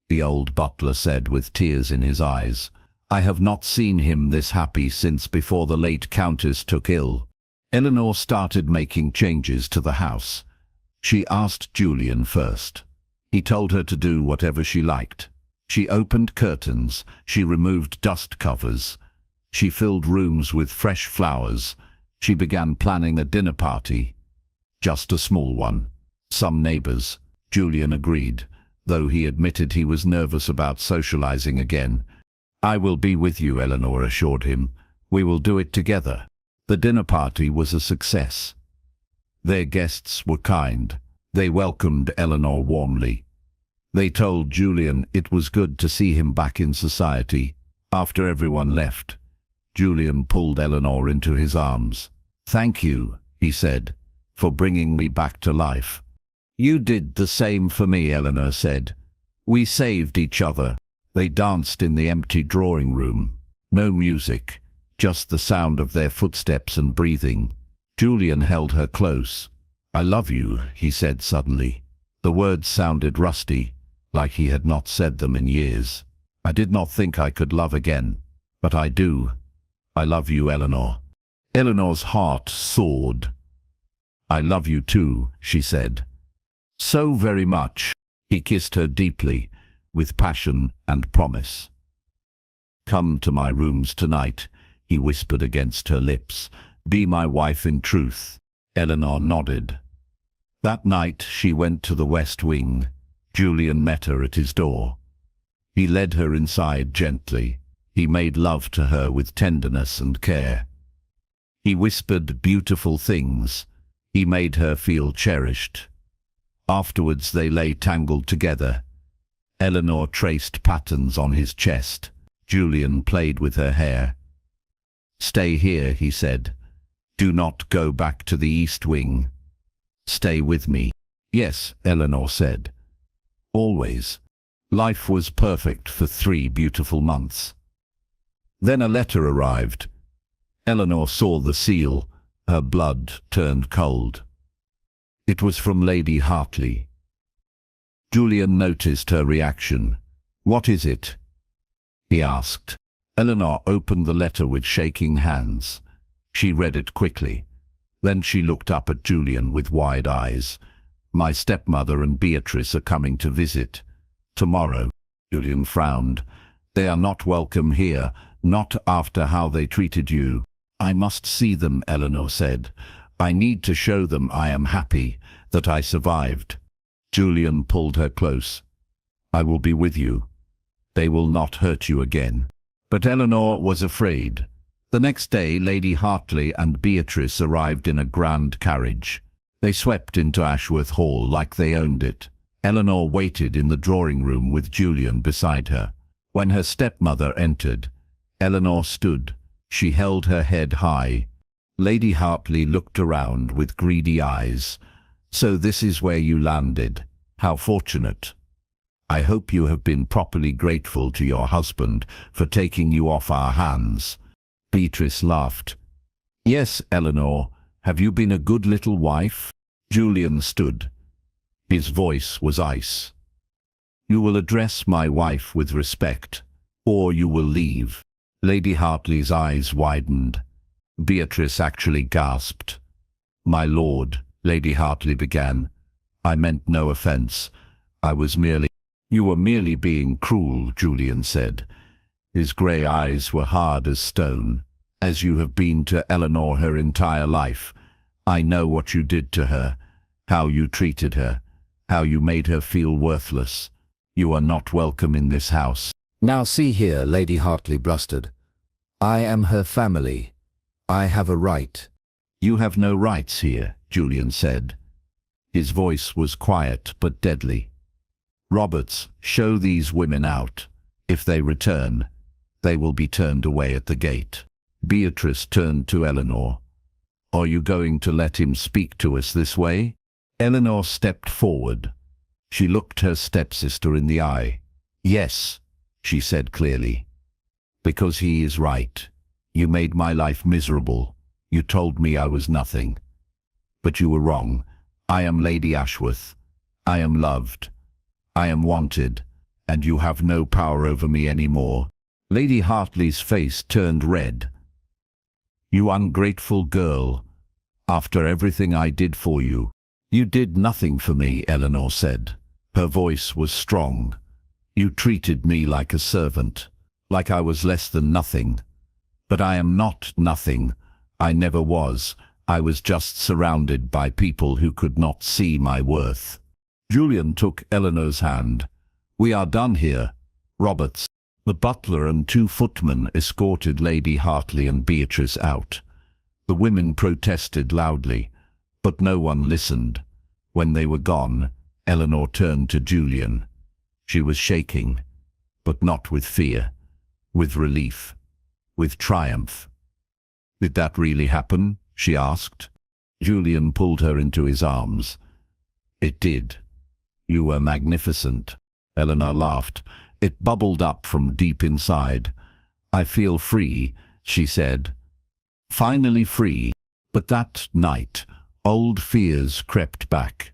the old butler said with tears in his eyes. "I have not seen him this happy since before the late Countess took ill." Eleanor started making changes to the house. She asked Julian first. He told her to do whatever she liked. She opened curtains, she removed dust covers, she filled rooms with fresh flowers. She began planning a dinner party. Just a small one. Some neighbors. Julian agreed, though he admitted he was nervous about socializing again. "I will be with you," Eleanor assured him. "We will do it together." The dinner party was a success. Their guests were kind. They welcomed Eleanor warmly. They told Julian it was good to see him back in society. After everyone left, Julian pulled Eleanor into his arms. "Thank you," he said, "for bringing me back to life." "You did the same for me," Eleanor said. "We saved each other." They danced in the empty drawing room. No music, just the sound of their footsteps and breathing. Julian held her close. "I love you," he said suddenly. The words sounded rusty, like he had not said them in years. "I did not think I could love again, but I do. I love you, Eleanor." Eleanor's heart soared. "I love you too," she said. "So very much." He kissed her deeply, with passion and promise. "Come to my rooms tonight," he whispered against her lips. "Be my wife in truth." Eleanor nodded. That night she went to the West Wing. Julian met her at his door. He led her inside gently. He made love to her with tenderness and care. He whispered beautiful things. He made her feel cherished. Afterwards they lay tangled together. Eleanor traced patterns on his chest. Julian played with her hair. "Stay here," he said. "Do not go back to the East Wing. Stay with me." "Yes," Eleanor said. "Always." Life was perfect for 3 beautiful months. Then a letter arrived. Eleanor saw the seal. Her blood turned cold. It was from Lady Hartley. Julian noticed her reaction. "What is it?" he asked. Eleanor opened the letter with shaking hands. She read it quickly. Then she looked up at Julian with wide eyes. "My stepmother and Beatrice are coming to visit. Tomorrow." Julian frowned. "They are not welcome here, not after how they treated you." "I must see them," Eleanor said. "I need to show them I am happy, that I survived." Julian pulled her close. "I will be with you. They will not hurt you again." But Eleanor was afraid. The next day Lady Hartley and Beatrice arrived in a grand carriage. They swept into Ashworth Hall like they owned it. Eleanor waited in the drawing room with Julian beside her. When her stepmother entered, Eleanor stood. She held her head high. Lady Hartley looked around with greedy eyes. "So this is where you landed. How fortunate. I hope you have been properly grateful to your husband for taking you off our hands." Beatrice laughed. "Yes, Eleanor. Have you been a good little wife?" Julian stood. His voice was ice. "You will address my wife with respect, or you will leave." Lady Hartley's eyes widened. Beatrice actually gasped. "My lord," Lady Hartley began, "I meant no offense. I was merely—" "You were merely being cruel," Julian said. His grey eyes were hard as stone. "As you have been to Eleanor her entire life. I know what you did to her, how you treated her, how you made her feel worthless. You are not welcome in this house." "Now see here," Lady Hartley blustered. "I am her family. I have a right." "You have no rights here," Julian said. His voice was quiet but deadly. "Roberts, show these women out. If they return, they will be turned away at the gate." Beatrice turned to Eleanor. "Are you going to let him speak to us this way?" Eleanor stepped forward. She looked her stepsister in the eye. "Yes," she said clearly. "Because he is right. You made my life miserable. You told me I was nothing. But you were wrong. I am Lady Ashworth. I am loved. I am wanted, and you have no power over me anymore." Lady Hartley's face turned red. "You ungrateful girl. After everything I did for you." "You did nothing for me," Eleanor said. Her voice was strong. "You treated me like a servant, like I was less than nothing. But I am not nothing. I never was. I was just surrounded by people who could not see my worth." Julian took Eleanor's hand. "We are done here, Roberts." The butler and 2 footmen escorted Lady Hartley and Beatrice out. The women protested loudly, but no one listened. When they were gone, Eleanor turned to Julian. She was shaking, but not with fear, with relief, with triumph. "Did that really happen?" she asked. Julian pulled her into his arms. "It did. You were magnificent." Eleanor laughed. It bubbled up from deep inside. "I feel free," she said. "Finally free." But that night, old fears crept back.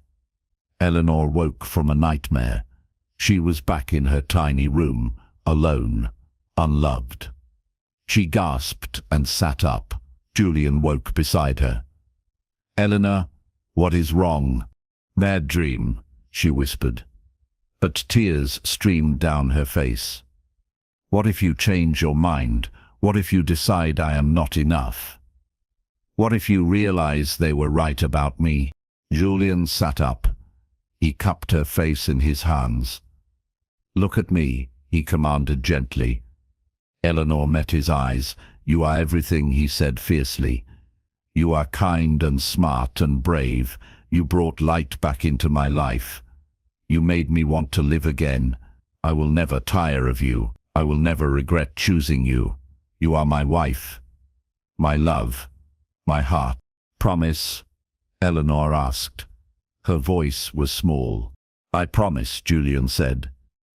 Eleanor woke from a nightmare. She was back in her tiny room, alone, unloved. She gasped and sat up. Julian woke beside her. "Eleanor, what is wrong?" "Bad dream," she whispered. But tears streamed down her face. "What if you change your mind? What if you decide I am not enough? What if you realize they were right about me?" Julian sat up. He cupped her face in his hands. "Look at me," he commanded gently. Eleanor met his eyes. "You are everything," he said fiercely. "You are kind and smart and brave. You brought light back into my life. You made me want to live again. I will never tire of you. I will never regret choosing you. You are my wife, my love, my heart." "Promise?" Eleanor asked. Her voice was small. "I promise," Julian said.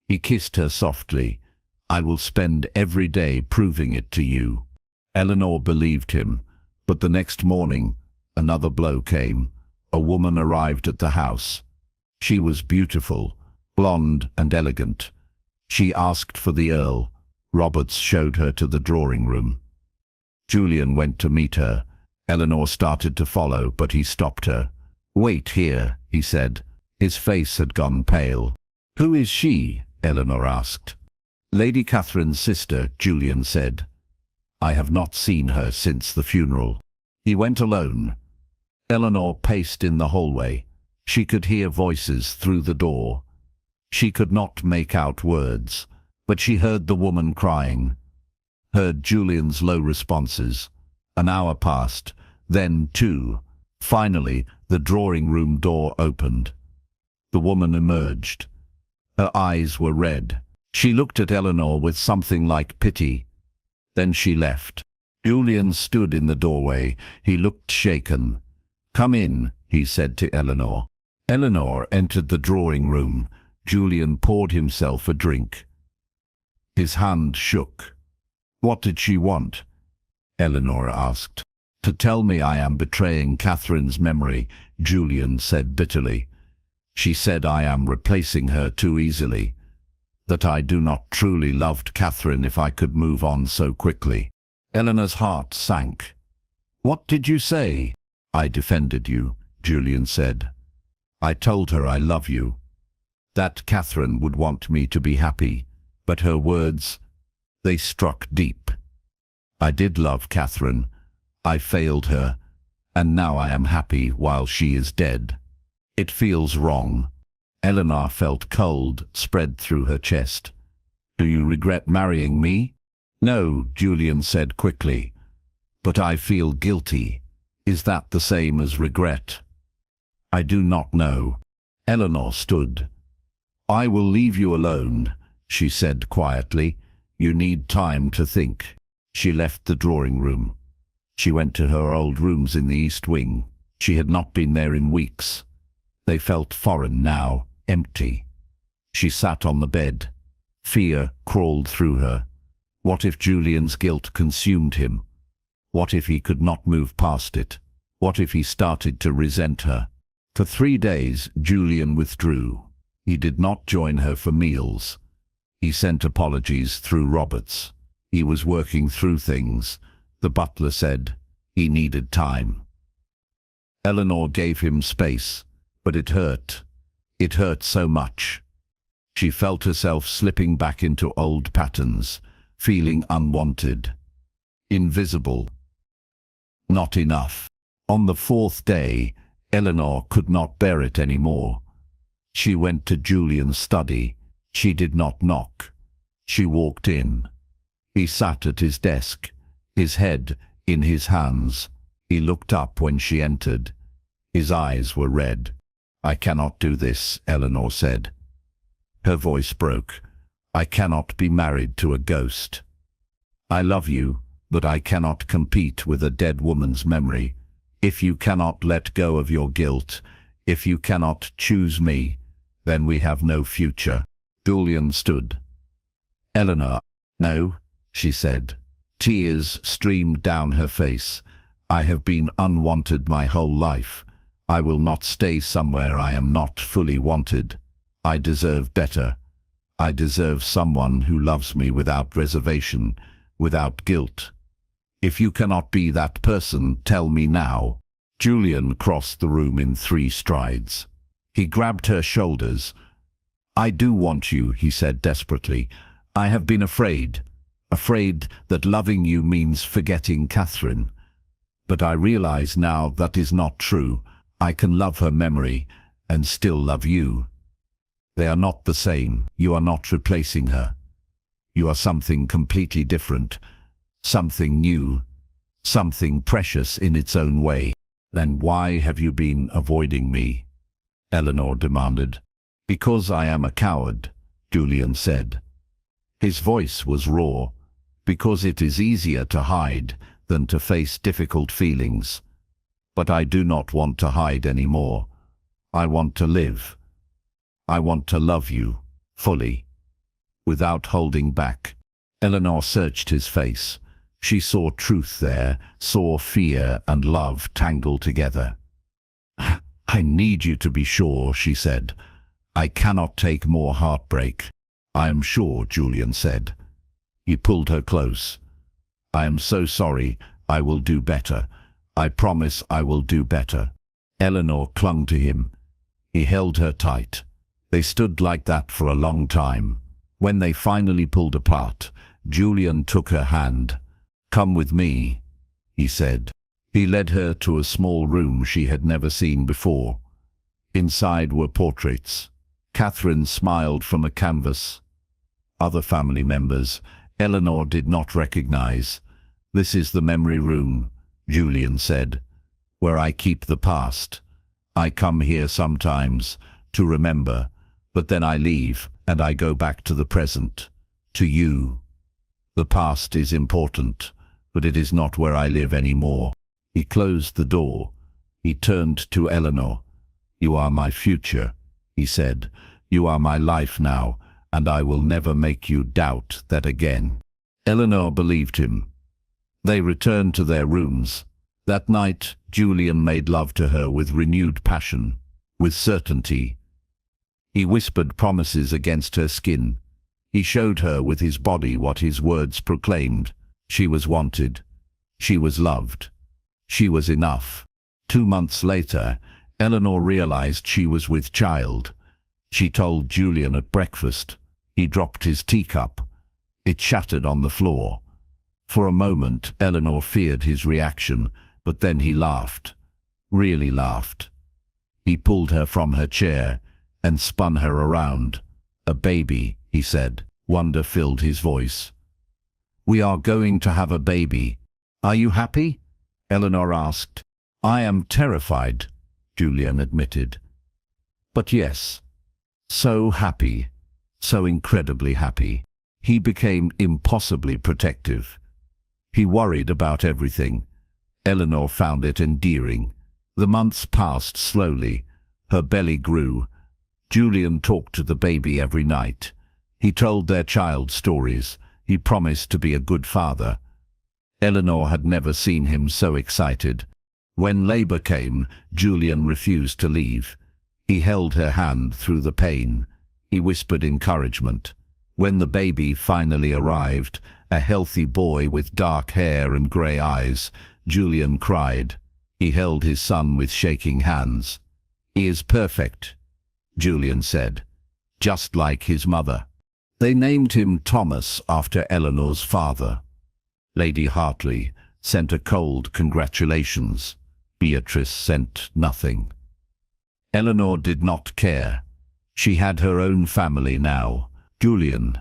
He kissed her softly. "I will spend every day proving it to you." Eleanor believed him, but the next morning, another blow came. A woman arrived at the house. She was beautiful, blonde and elegant. She asked for the Earl. Roberts showed her to the drawing room. Julian went to meet her. Eleanor started to follow, but he stopped her. "Wait here," he said. His face had gone pale. "Who is she?" Eleanor asked. "Lady Catherine's sister," Julian said. "I have not seen her since the funeral." He went alone. Eleanor paced in the hallway. She could hear voices through the door. She could not make out words, but she heard the woman crying, heard Julian's low responses. An hour passed, then 2. Finally, the drawing room door opened. The woman emerged. Her eyes were red. She looked at Eleanor with something like pity. Then she left. Julian stood in the doorway. He looked shaken. "Come in," he said to Eleanor. Eleanor entered the drawing room. Julian poured himself a drink. His hand shook. "What did she want?" Eleanor asked. "To tell me I am betraying Catherine's memory," Julian said bitterly. She said I am replacing her too easily, that I do not truly loved Catherine if I could move on so quickly. Eleanor's heart sank. What did you say? I defended you, Julian said. I told her I love you, that Catherine would want me to be happy, but her words, they struck deep. I did love Catherine. I failed her, and now I am happy while she is dead. It feels wrong. Eleanor felt cold spread through her chest. Do you regret marrying me? No, Julian said quickly. But I feel guilty. Is that the same as regret? I do not know. Eleanor stood. I will leave you alone, she said quietly. You need time to think. She left the drawing room. She went to her old rooms in the East Wing. She had not been there in weeks. They felt foreign now, empty. She sat on the bed. Fear crawled through her. What if Julian's guilt consumed him? What if he could not move past it? What if he started to resent her? For 3 days, Julian withdrew. He did not join her for meals. He sent apologies through Roberts. He was working through things. The butler said he needed time. Eleanor gave him space, but it hurt. It hurt so much. She felt herself slipping back into old patterns, feeling unwanted, invisible. Not enough. On the 4th day, Eleanor could not bear it anymore. She went to Julian's study. She did not knock. She walked in. He sat at his desk, his head in his hands. He looked up when she entered. His eyes were red. I cannot do this, Eleanor said. Her voice broke. I cannot be married to a ghost. I love you, but I cannot compete with a dead woman's memory. If you cannot let go of your guilt, if you cannot choose me, then we have no future. Julian stood. Eleanor, no, she said. Tears streamed down her face. I have been unwanted my whole life. I will not stay somewhere I am not fully wanted. I deserve better. I deserve someone who loves me without reservation, without guilt. If you cannot be that person, tell me now. Julian crossed the room in 3 strides. He grabbed her shoulders. I do want you, he said desperately. I have been afraid that loving you means forgetting Catherine. But I realize now that is not true. I can love her memory and still love you. They are not the same. You are not replacing her. You are something completely different, something new, something precious in its own way. Then why have you been avoiding me? Eleanor demanded. Because I am a coward, Julian said. His voice was raw. Because it is easier to hide than to face difficult feelings. But I do not want to hide anymore. I want to live. I want to love you, fully, without holding back. Eleanor searched his face. She saw truth there, saw fear and love tangled together. I need you to be sure, she said. I cannot take more heartbreak. I am sure, Julian said. He pulled her close. I am so sorry. I will do better. I promise I will do better. Eleanor clung to him. He held her tight. They stood like that for a long time. When they finally pulled apart, Julian took her hand. Come with me, he said. He led her to a small room she had never seen before. Inside were portraits. Catherine smiled from a canvas. Other family members Eleanor did not recognize. This is the memory room, Julian said, where I keep the past. I come here sometimes to remember, but then I leave and I go back to the present, to you. The past is important, but it is not where I live anymore. He closed the door. He turned to Eleanor. You are my future, he said. You are my life now, and I will never make you doubt that again. Eleanor believed him. They returned to their rooms. That night, Julian made love to her with renewed passion, with certainty. He whispered promises against her skin. He showed her with his body what his words proclaimed. She was wanted. She was loved. She was enough. 2 months later, Eleanor realized she was with child. She told Julian at breakfast. He dropped his teacup. It shattered on the floor. For a moment, Eleanor feared his reaction, but then he laughed. Really laughed. He pulled her from her chair and spun her around. "A baby," he said. Wonder filled his voice. "We are going to have a baby. Are you happy?" Eleanor asked. "I am terrified," Julian admitted. "But yes, so happy, so incredibly happy." He became impossibly protective. He worried about everything. Eleanor found it endearing. The months passed slowly. Her belly grew. Julian talked to the baby every night. He told their child stories. He promised to be a good father. Eleanor had never seen him so excited. When labor came, Julian refused to leave. He held her hand through the pain. He whispered encouragement. When the baby finally arrived, a healthy boy with dark hair and grey eyes, Julian cried. He held his son with shaking hands. "He is perfect," Julian said, "just like his mother." They named him Thomas after Eleanor's father. Lady Hartley sent a cold congratulations. Beatrice sent nothing. Eleanor did not care. She had her own family now. Julian,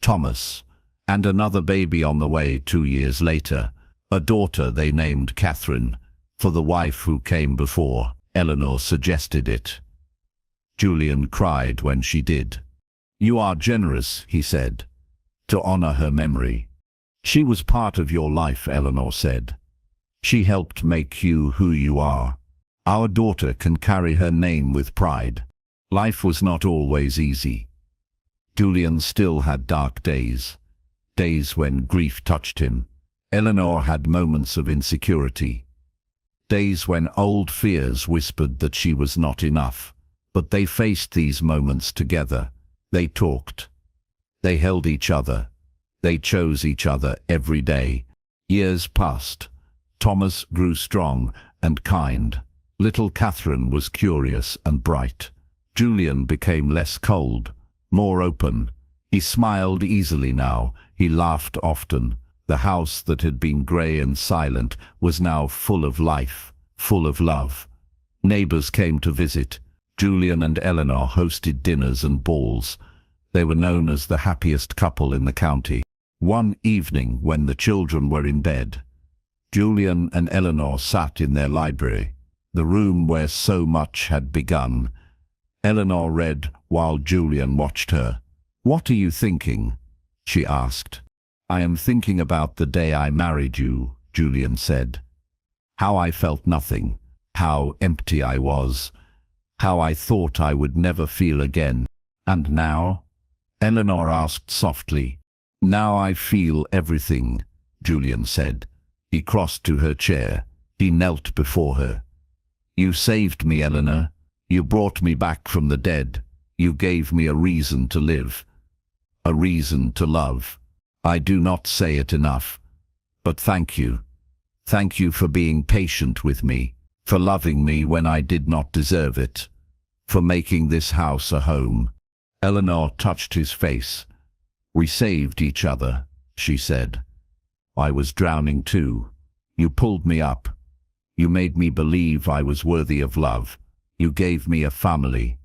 Thomas, and another baby on the way 2 years later. A daughter they named Catherine, for the wife who came before. Eleanor suggested it. Julian cried when she did. "You are generous," he said, "to honor her memory." "She was part of your life," Eleanor said. "She helped make you who you are. Our daughter can carry her name with pride." Life was not always easy. Julian still had dark days, days when grief touched him. Eleanor had moments of insecurity, days when old fears whispered that she was not enough. But they faced these moments together. They talked. They held each other. They chose each other every day. Years passed. Thomas grew strong and kind. Little Catherine was curious and bright. Julian became less cold, more open. He smiled easily now. He laughed often. The house that had been grey and silent was now full of life, full of love. Neighbors came to visit. Julian and Eleanor hosted dinners and balls. They were known as the happiest couple in the county. One evening, when the children were in bed, Julian and Eleanor sat in their library, the room where so much had begun. Eleanor read while Julian watched her. "What are you thinking?" she asked. "I am thinking about the day I married you," Julian said. "How I felt nothing, how empty I was, how I thought I would never feel again. And now?" Eleanor asked softly. "Now I feel everything," Julian said. He crossed to her chair. He knelt before her. "You saved me, Eleanor. You brought me back from the dead. You gave me a reason to live, a reason to love. I do not say it enough, but thank you. Thank you for being patient with me, for loving me when I did not deserve it, for making this house a home." Eleanor touched his face. "We saved each other," she said. "I was drowning too. You pulled me up. You made me believe I was worthy of love. You gave me a family,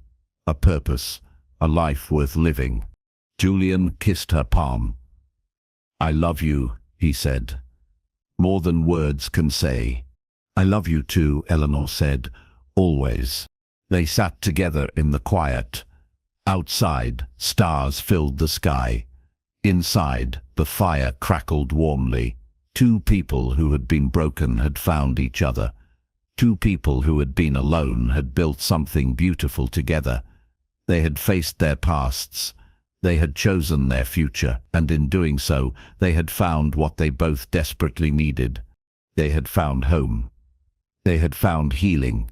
a purpose, a life worth living." Julian kissed her palm. "I love you," he said, "more than words can say." "I love you too," Eleanor said, "always." They sat together in the quiet. Outside, stars filled the sky. Inside, the fire crackled warmly. Two people who had been broken had found each other. Two people who had been alone had built something beautiful together. They had faced their pasts. They had chosen their future, and in doing so, they had found what they both desperately needed. They had found home. They had found healing.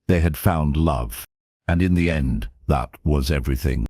They had found love. And in the end, That was everything.